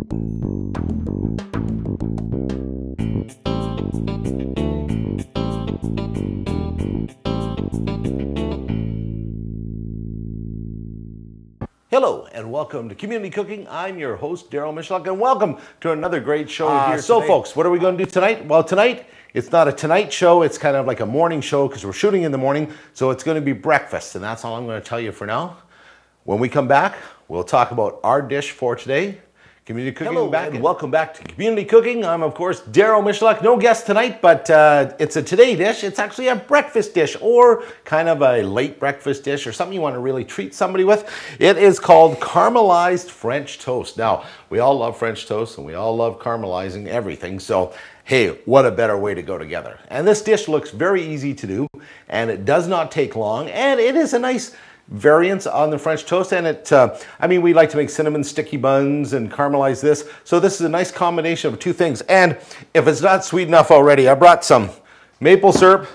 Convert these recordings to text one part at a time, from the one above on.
Hello and welcome to Community Cooking. I'm your host, Darryl Michalak, and welcome to another great show here. So folks, what are we going to do tonight? Well, tonight, it's not a tonight show, it's kind of like a morning show because we're shooting in the morning, so it's going to be breakfast, and that's all I'm going to tell you for now. When we come back, we'll talk about our dish for today. Community Cooking. Hello, back and welcome back to Community Cooking. I'm, of course, Darryl Michalak. No guest tonight, but it's a today dish. It's actually a breakfast dish or kind of a late breakfast dish or something you want to really treat somebody with. It is called Caramelized French Toast. Now, we all love French toast and we all love caramelizing everything. So, hey, what a better way to go together. And this dish looks very easy to do and it does not take long and it is a nice variants on the French toast, and I mean, we like to make cinnamon sticky buns and caramelize this, so this is a nice combination of two things. And if it's not sweet enough already, I brought some maple syrup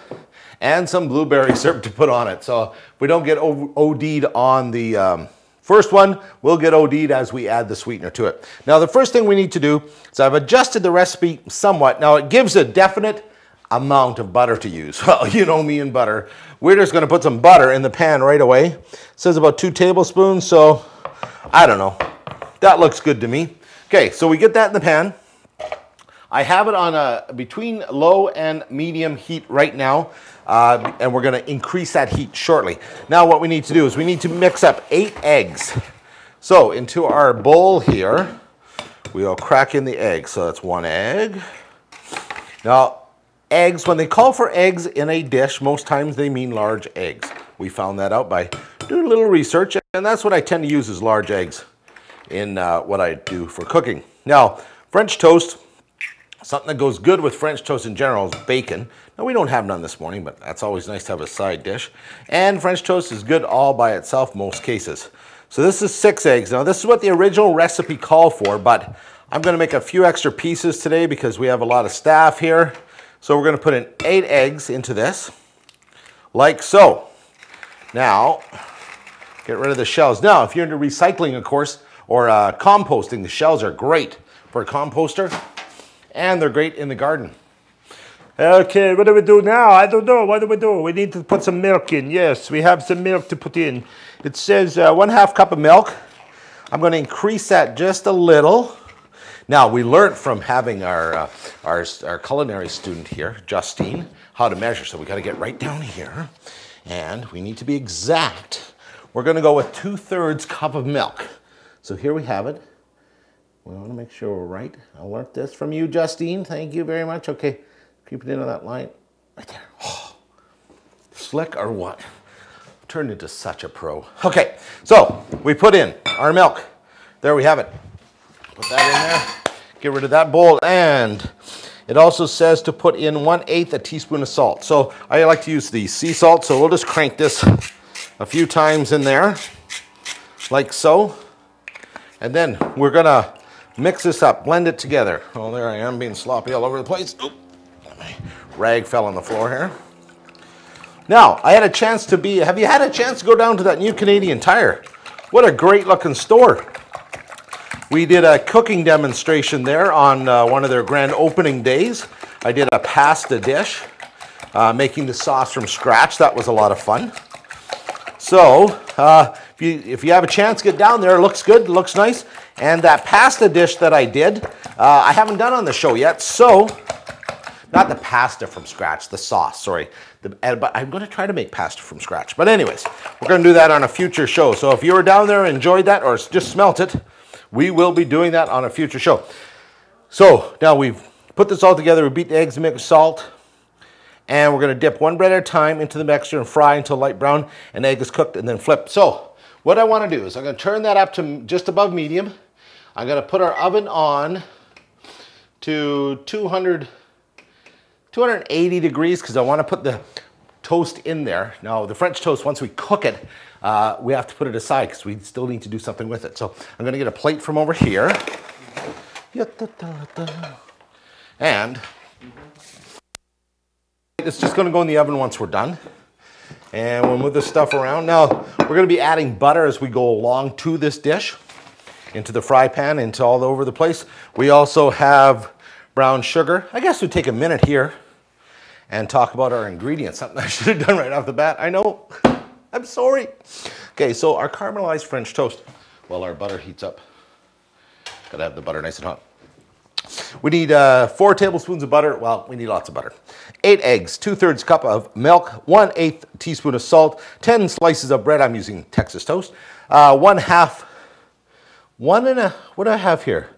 and some blueberry syrup to put on it, so if we don't get OD'd on the first one, we'll get OD'd as we add the sweetener to it. Now, the first thing we need to do is I've adjusted the recipe somewhat. Now, it gives a definite amount of butter to use. Well, you know me and butter. We're just going to put some butter in the pan right away. It says about 2 tablespoons, so I don't know. That looks good to me. Okay, so we get that in the pan. I have it on a between low and medium heat right now, and we're going to increase that heat shortly. Now what we need to do is we need to mix up 8 eggs. So into our bowl here, we'll crack in the egg. So that's 1 egg. Now, eggs, when they call for eggs in a dish, most times they mean large eggs. We found that out by doing a little research, and that's what I tend to use is large eggs in what I do for cooking. Now, French toast, something that goes good with French toast in general is bacon. Now, we don't have none this morning, but that's always nice to have a side dish. And French toast is good all by itself most cases. So this is 6 eggs. Now, this is what the original recipe called for, but I'm going to make a few extra pieces today because we have a lot of staff here. So we're going to put in 8 eggs into this, like so. Now, get rid of the shells. Now, if you're into recycling, of course, or composting, the shells are great for a composter, and they're great in the garden. Okay, what do we do now? I don't know. What do we do? We need to put some milk in. Yes, we have some milk to put in. It says 1/2 cup of milk. I'm going to increase that just a little. Now, we learned from having our culinary student here, Justine, how to measure. So we got to get right down here, and we need to be exact. We're going to go with 2/3 cup of milk. So here we have it. We want to make sure we're right. I learned this from you, Justine. Thank you very much. Okay, keep it in on that line. Right there. Oh, slick or what? Turned into such a pro. Okay, so we put in our milk. There we have it. Put that in there, get rid of that bowl, and it also says to put in 1/8 a teaspoon of salt. So I like to use the sea salt, so we'll just crank this a few times in there, like so. And then we're gonna mix this up, blend it together. Oh, there I am being sloppy all over the place. Oop, my rag fell on the floor here. Now, I had a chance to have you had a chance to go down to that new Canadian Tire? What a great looking store. We did a cooking demonstration there on one of their grand opening days. I did a pasta dish, making the sauce from scratch. That was a lot of fun. So if you have a chance, get down there. It looks good, it looks nice. And that pasta dish that I did, I haven't done on the show yet. So, not the pasta from scratch, the sauce, sorry. But I'm going to try to make pasta from scratch. But anyways, we're going to do that on a future show. So if you were down there and enjoyed that or just smelt it, we will be doing that on a future show. So now we've put this all together. We beat the eggs, mix salt, and we're going to dip 1 bread at a time into the mixture and fry until light brown and egg is cooked and then flip. So what I want to do is I'm going to turn that up to just above medium. I'm going to put our oven on to 280 degrees because I want to put the toast in there. Now the French toast, once we cook it, we have to put it aside because we still need to do something with it. So I'm going to get a plate from over here. And it's just going to go in the oven once we're done. And we'll move this stuff around. Now, we're going to be adding butter as we go along to this dish. into the fry pan, into all over the place. We also have brown sugar. I guess we'd take a minute here and talk about our ingredients. Something I should have done right off the bat. I know. I'm sorry. Okay, so our caramelized French toast. While our butter heats up. Gotta have the butter nice and hot. We need 4 tablespoons of butter. Well, we need lots of butter. 8 eggs, 2/3 cup of milk, 1/8 teaspoon of salt, 10 slices of bread. I'm using Texas toast. What do I have here?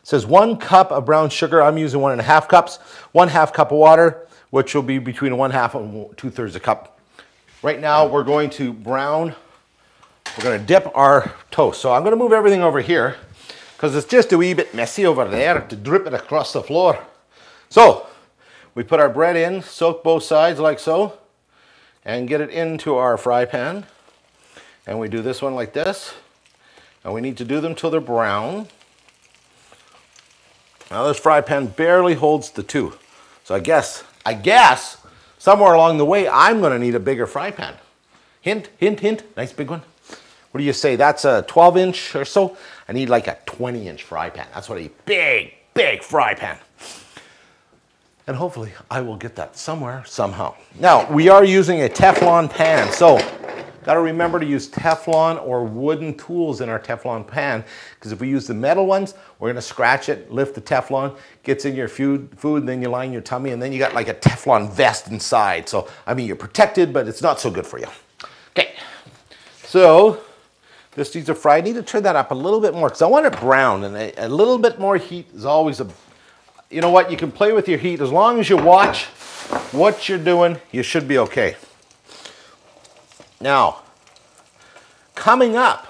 It says 1 cup of brown sugar. I'm using 1.5 cups. 1/2 cup of water, which will be between 1/2 and 2/3 a cup. Right now, we're going to brown. We're going to dip our toast. So I'm going to move everything over here because it's just a wee bit messy over there to drip it across the floor. So we put our bread in, soak both sides like so, and get it into our fry pan. And we do this one like this. And we need to do them till they're brown. Now this fry pan barely holds the 2. So I guess, somewhere along the way, I'm going to need a bigger fry pan. Hint, hint, hint. Nice big one. What do you say? That's a 12-inch or so. I need like a 20-inch fry pan. That's what I need. Big, big fry pan. And hopefully I will get that somewhere, somehow. Now, we are using a Teflon pan. So, got to remember to use Teflon or wooden tools in our Teflon pan. Because if we use the metal ones, we're going to scratch it, lift the Teflon, gets in your food, and then you line your tummy, and then you got like a Teflon vest inside. So, I mean, you're protected, but it's not so good for you. Okay. So, this needs to fry. I need to turn that up a little bit more because I want it brown, and a little bit more heat is always a... You know what? You can play with your heat. As long as you watch what you're doing, you should be okay. Now, coming up,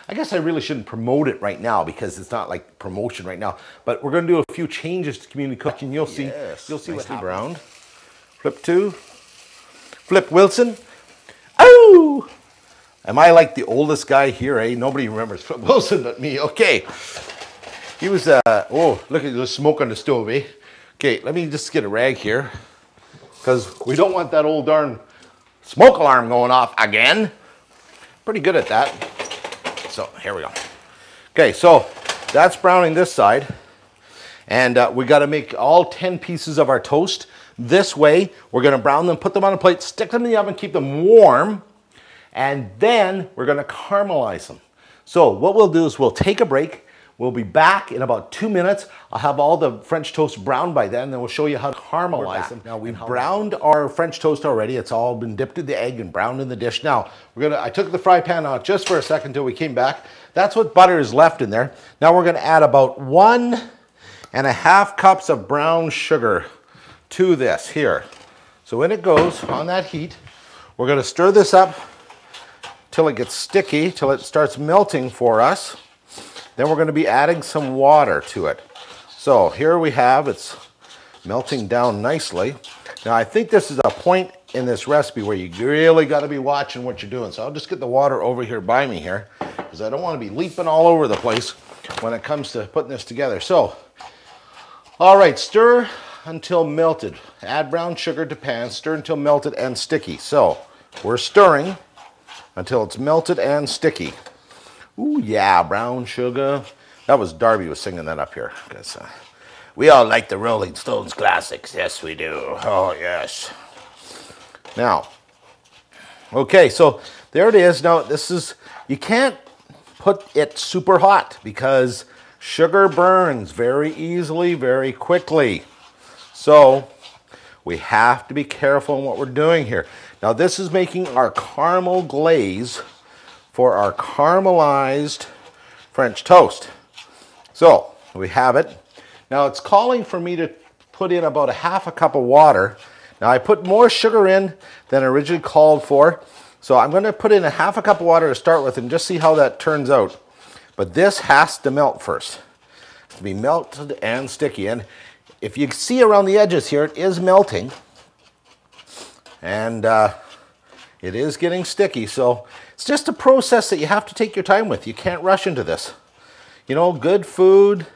I guess I really shouldn't promote it right now because it's not like promotion right now, but we're going to do a few changes to community cooking. You'll see, you'll see what's browned. Flip 2. Flip Wilson. Oh! Am I like the oldest guy here, eh? Nobody remembers Flip Wilson but me. Okay. He was, oh, look at the smoke on the stove, eh? Okay, let me just get a rag here because we don't want that old darn smoke alarm going off again. Pretty good at that. So, here we go. Okay, so that's browning this side. And we got to make all 10 pieces of our toast this way. We're going to brown them, put them on a plate, stick them in the oven, keep them warm. And then we're going to caramelize them. So what we'll do is we'll take a break. We'll be back in about 2 minutes. I'll have all the French toast browned by then. Then we'll show you how to caramelize them. Now we've browned our French toast already. It's all been dipped in the egg and browned in the dish. Now I took the fry pan out just for a second until we came back. That's what butter is left in there. Now we're going to add about 1.5 cups of brown sugar to this here. So when it goes on that heat, we're going to stir this up till it gets sticky, till it starts melting for us. Then we're going to be adding some water to it. So here we have, it's melting down nicely. Now I think this is a point in this recipe where you really got to be watching what you're doing. So I'll just get the water over here by me here because I don't want to be leaping all over the place when it comes to putting this together. So, all right, stir until melted. Add brown sugar to pan, stir until melted and sticky. So we're stirring until it's melted and sticky. Ooh, yeah, brown sugar. That was Darby was singing that up here. Because we all like the Rolling Stones classics. Yes, we do. Oh, yes. Now, okay, so there it is. Now, this is, you can't put it super hot because sugar burns very easily, very quickly. So, we have to be careful in what we're doing here. Now, this is making our caramel glaze for our caramelized French toast. So, we have it. Now, it's calling for me to put in about 1/2 cup of water. Now, I put more sugar in than originally called for. So, I'm going to put in 1/2 cup of water to start with and just see how that turns out. But this has to melt first. It's to be melted and sticky. And if you see around the edges here, it is melting. And it is getting sticky. So, it's just a process that you have to take your time with. You can't rush into this. You know, good food,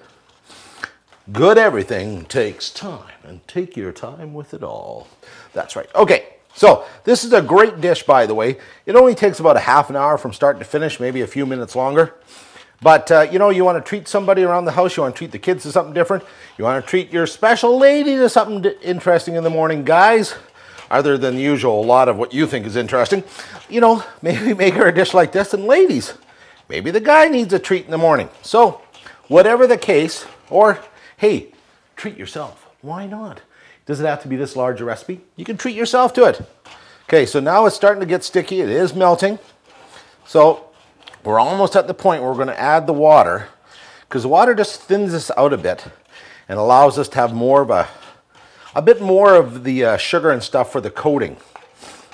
good everything takes time. And take your time with it all. That's right. Okay, so this is a great dish, by the way. It only takes about 1/2 hour from start to finish, maybe a few minutes longer. But, you know, you want to treat somebody around the house. You want to treat the kids to something different. You want to treat your special lady to something interesting in the morning. Guys, other than the usual, a lot of what you think is interesting, you know, maybe make her a dish like this. And ladies, maybe the guy needs a treat in the morning. So, whatever the case, or, hey, treat yourself. Why not? Does it have to be this large a recipe? You can treat yourself to it. Okay, so now it's starting to get sticky. It is melting. So, we're almost at the point where we're going to add the water, because the water just thins this out a bit and allows us to have more of a bit more of the sugar and stuff for the coating,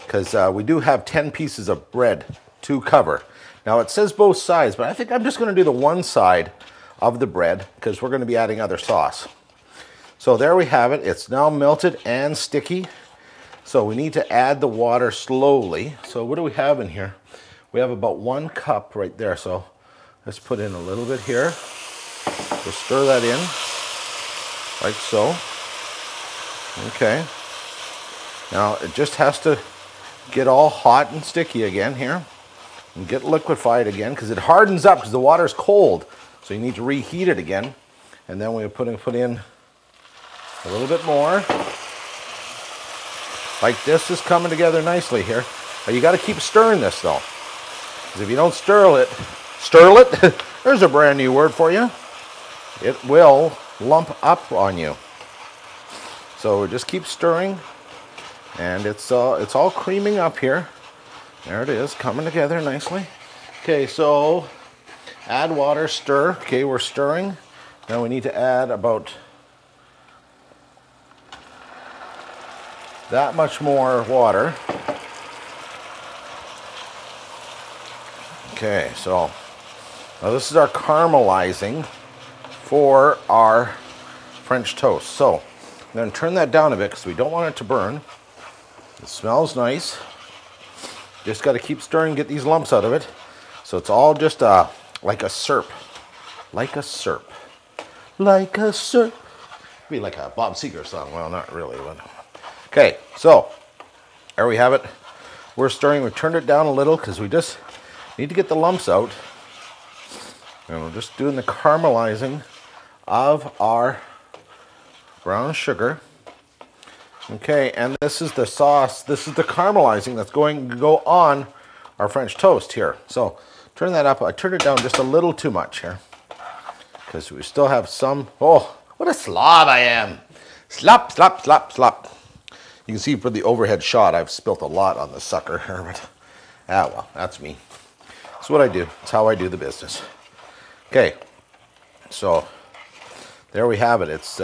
because we do have 10 pieces of bread to cover. Now it says both sides, but I think I'm just going to do the one side of the bread because we're going to be adding other sauce. So there we have it. It's now melted and sticky. So we need to add the water slowly. So what do we have in here? We have about 1 cup right there, so let's put in a little bit here. Just stir that in, like so. Okay. Now it just has to get all hot and sticky again here, and get liquefied again, because it hardens up because the water is cold. So you need to reheat it again. And then we put in a little bit more. Like this is coming together nicely here. But you got to keep stirring this though. Because if you don't stir it, there's a brand new word for you. It will lump up on you. So just keep stirring, and it's all creaming up here. There it is, coming together nicely. Okay, so add water, stir. Okay, we're stirring. Now we need to add about that much more water. Okay, so now this is our caramelizing for our French toast. So I'm going to turn that down a bit because we don't want it to burn. It smells nice. Just got to keep stirring, get these lumps out of it. So it's all just like a syrup. Like a syrup. Like a syrup. Be like a Bob Seger song. Well, not really. But... Okay, so there we have it. We're stirring. We turned it down a little because we just need to get the lumps out. And we're just doing the caramelizing of our brown sugar. Okay, and this is the sauce. This is the caramelizing that's going to go on our French toast here. So turn that up. I turned it down just a little too much here, because we still have some. Oh, what a slob I am. Slop, slop, slop, slop. You can see for the overhead shot, I've spilt a lot on the sucker here, but well, that's me. That's what I do. It's how I do the business. Okay, so there we have it. It's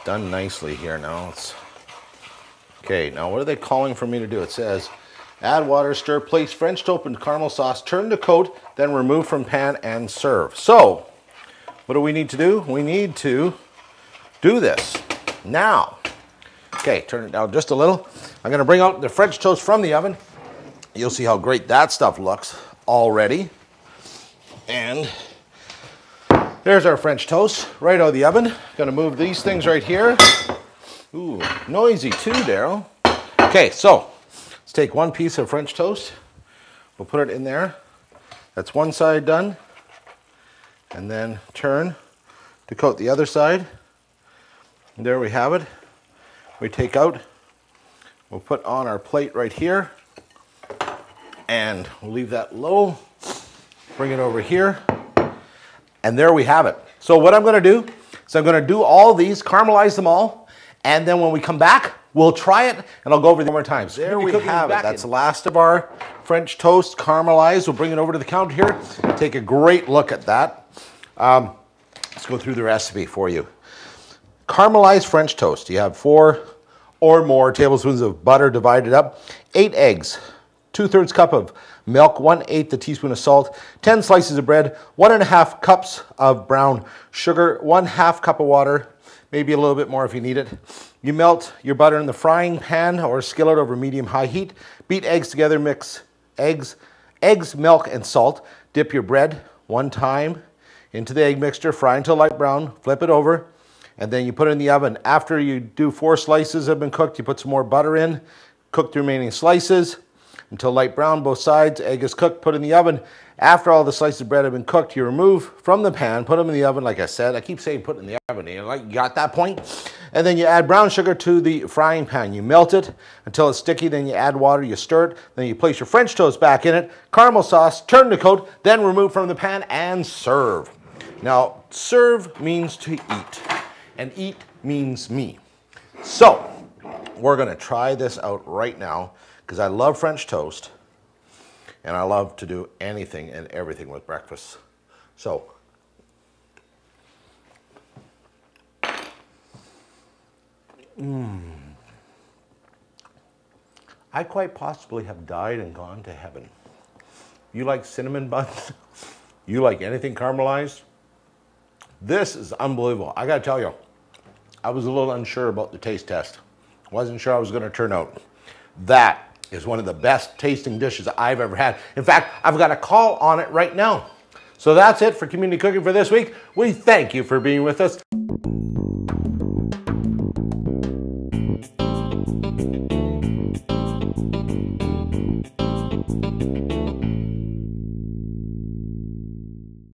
done nicely here now. Okay, now what are they calling for me to do? It says, add water, stir, place French toast and caramel sauce, turn to coat, then remove from pan and serve. So, what do we need to do? We need to do this now. Okay, turn it down just a little. I'm going to bring out the French toast from the oven. You'll see how great that stuff looks already. And there's our French toast right out of the oven. Going to move these things right here. Ooh, noisy too, Darryl. Okay, so let's take one piece of French toast. We'll put it in there. That's one side done. And then turn to coat the other side. And there we have it. We take out, we'll put on our plate right here, and we'll leave that low, bring it over here, and there we have it. So what I'm going to do is I'm going to do all these, caramelize them all, and then when we come back, we'll try it, and I'll go over them more times. There we have it. That's the last of our French toast caramelized. We'll bring it over to the counter here, take a great look at that. Let's go through the recipe for you. Caramelized French toast. You have 4 or more tablespoons of butter divided up, 8 eggs, 2/3 cup of milk, 1/8 teaspoon of salt, 10 slices of bread, 1.5 cups of brown sugar, 1/2 cup of water, maybe a little bit more if you need it. You melt your butter in the frying pan or skillet over medium-high heat. Beat eggs together, mix eggs, milk, and salt. Dip your bread one time into the egg mixture, fry until light brown, flip it over, and then you put it in the oven. After you do 4 slices have been cooked, you put some more butter in, cook the remaining slices until light brown, both sides. Egg is cooked, put in the oven After all the slices of bread have been cooked, you remove from the pan, put them in the oven, like I said. I keep saying put it in the oven. You got that point? And then you add brown sugar to the frying pan. You melt it until it's sticky. Then you add water. You stir it. Then you place your French toast back in it. Caramel sauce, turn the coat, then remove from the pan and serve. Now, serve means to eat, and eat means me. So, we're going to try this out right now because I love French toast. And I love to do anything and everything with breakfast. So, I quite possibly have died and gone to heaven. You like cinnamon buns? You like anything caramelized? This is unbelievable. I gotta tell you, I was a little unsure about the taste test. Wasn't sure I was gonna turn out. That is one of the best tasting dishes I've ever had. In fact, I've got a call on it right now. So that's it for Community Cooking for this week. We thank you for being with us.